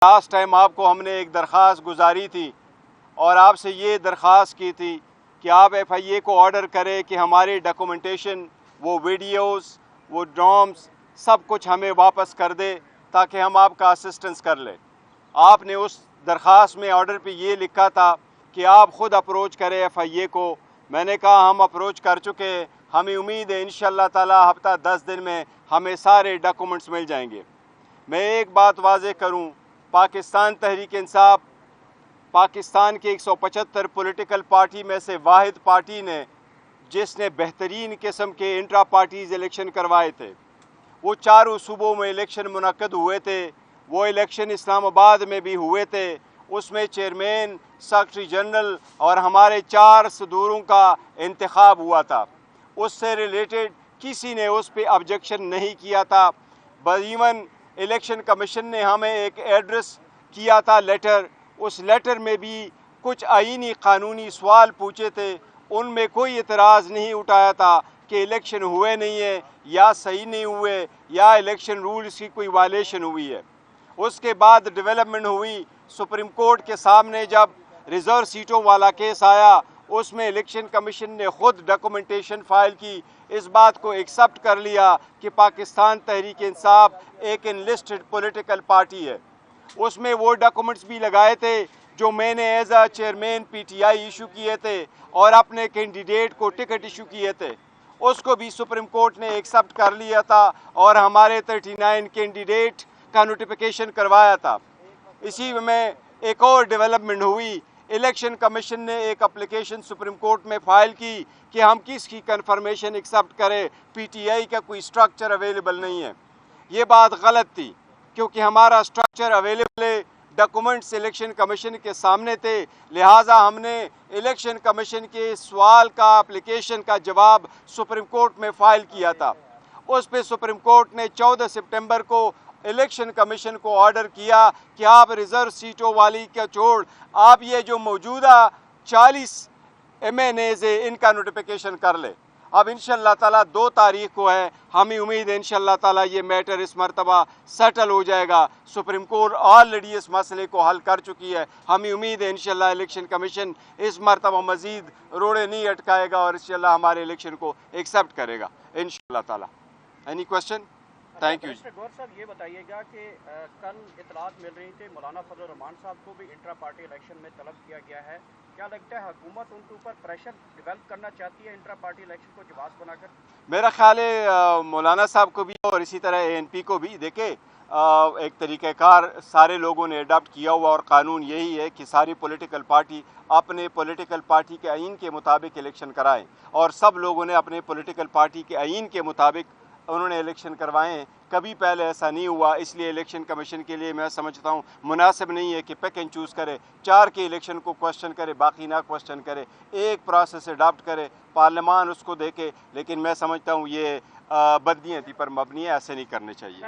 Last time آپ کو ہم نے ایک درخواست گزاری تھی اور آپ سے یہ درخواست کی تھی کہ آپ ایف آئی اے کو آرڈر کرے کہ ہماری ڈاکومنٹیشن، وہ ویڈیوز، وہ ڈرامز، سب کچھ ہمیں واپس کر دے تاکہ ہم آپ کا اسسٹنس کر لیں۔ آپ نے اس درخواست میں آرڈر پہ یہ لکھا تھا کہ آپ خود اپروچ کریں ایف آئی اے کو۔ میں نے کہا ہم اپروچ کر چکے ہیں، ہمیں امید ہے انشاءاللہ تعالی ہفتہ 10 دن میں ہمیں سارے ڈاکومنٹس مل جائیں گے۔ میں ایک بات واضح کروں، پاکستان تحریک انصاف پاکستان کے 175 پولیٹیکل پارٹی میں سے واحد پارٹی نے جس نے بہترین قسم کے انٹرا پارٹیز الیکشن کروائے تھے۔ وہ چاروں صوبوں میں الیکشن منعقد ہوئے تھے، وہ الیکشن اسلام آباد میں بھی ہوئے تھے۔ اس میں چیئرمین، سیکرٹری جنرل اور ہمارے 4 صدوروں کا انتخاب ہوا تھا۔ اس سے ریلیٹڈ کسی نے اس پہ آبجیکشن نہیں کیا تھا۔ ایون الیکشن کمیشن نے ہمیں ایک ایڈریس کیا تھا لیٹر، اس لیٹر میں بھی کچھ آئینی قانونی سوال پوچھے تھے، ان میں کوئی اعتراض نہیں اٹھایا تھا کہ الیکشن ہوئے نہیں ہیں یا صحیح نہیں ہوئے یا الیکشن رولز کی کوئی وائلیشن ہوئی ہے۔ اس کے بعد ڈیولپمنٹ ہوئی سپریم کورٹ کے سامنے جب ریزرو سیٹوں والا کیس آیا، اس میں الیکشن کمیشن نے خود ڈاکومنٹیشن فائل کی، اس بات کو ایکسپٹ کر لیا کہ پاکستان تحریک انصاف ایک انلسٹڈ پولیٹیکل پارٹی ہے۔ اس میں وہ ڈاکومنٹس بھی لگائے تھے جو میں نے as a chairman P T I issue کیے تھے اور اپنے کینڈیڈیٹ کو ٹکٹ ایشو کیے تھے، اس کو بھی سپریم کورٹ نے ایکسپٹ کر لیا تھا اور ہمارے 39 کینڈیڈیٹ کا نوٹیفیکیشن کروایا تھا۔ اسی میں ایک اور ڈیولپمنٹ ہوئی، الیکشن کمیشن نے ایک اپلیکیشن سپریم کورٹ میں فائل کی کہ ہم کس کی کنفرمیشن ایکسپٹ کریں، پی ٹی آئی کا کوئی سٹرکچر اویلیبل نہیں ہے۔ یہ بات غلط تھی کیونکہ ہمارا سٹرکچر اویلیبل ہے، ڈاکومنٹس الیکشن کمیشن کے سامنے تھے، لہٰذا ہم نے الیکشن کمیشن کے سوال کا اپلیکیشن کا جواب سپریم کورٹ میں فائل کیا تھا۔ اس پہ سپریم کورٹ نے 14 سپٹمبر کو الیکشن کمیشن کو آرڈر کیا کہ آپ ریزرو سیٹوں والی کا چھوڑ آپ یہ جو موجودہ 40 ایم این ایز ہے ان کا نوٹیفیکیشن کر لے۔ اب انشاءاللہ تعالیٰ 2 تاریخ کو ہے، ہمیں امید ہے انشاءاللہ تعالیٰ یہ میٹر اس مرتبہ سیٹل ہو جائے گا۔ سپریم کورٹ آلریڈی اس مسئلے کو حل کر چکی ہے، ہمیں امید ہے انشاءاللہ الیکشن کمیشن اس مرتبہ مزید روڑے نہیں اٹکائے گا اور انشاءاللہ ہمارے الیکشن کو ایکسپٹ کرے گا انشاءاللہ تعالیٰ۔ Any question? Thank you. گور صاحب یہ بتائیے گا کہ کل اطلاعات مل رہی تھی مولانا فضل الرحمان صاحب کو بھی انٹرا پارٹی الیکشن میں طلب کیا گیا ہے، کیا لگتا ہے حکومت ان کے اوپر پریشر ڈیولپ کرنا چاہتی ہے انٹرا پارٹی الیکشن کو جواز بنا کر؟ میرا خیال ہے مولانا صاحب کو بھی اور اسی طرح اے این پی کو بھی، دیکھیں ایک طریقہ کار سارے لوگوں نے اڈاپٹ کیا ہوا اور قانون یہی ہے کہ ساری پولیٹیکل پارٹی اپنے پولیٹیکل پارٹی کے آئین کے مطابق الیکشن کرائیں، اور سب لوگوں نے اپنے پولیٹیکل پارٹی کے آئین کے مطابق انہوں نے الیکشن کروائے ہیں۔ کبھی پہلے ایسا نہیں ہوا، اس لیے الیکشن کمیشن کے لیے میں سمجھتا ہوں مناسب نہیں ہے کہ پک اینڈ چوز کرے، 4 کے الیکشن کو کوسچن کرے باقی نہ کوسچن کرے، ایک پروسیس اڈاپٹ کرے، پارلیمان اس کو دیکھے، لیکن میں سمجھتا ہوں یہ بدنیتی پر مبنی ہے، ایسے نہیں کرنے چاہیے۔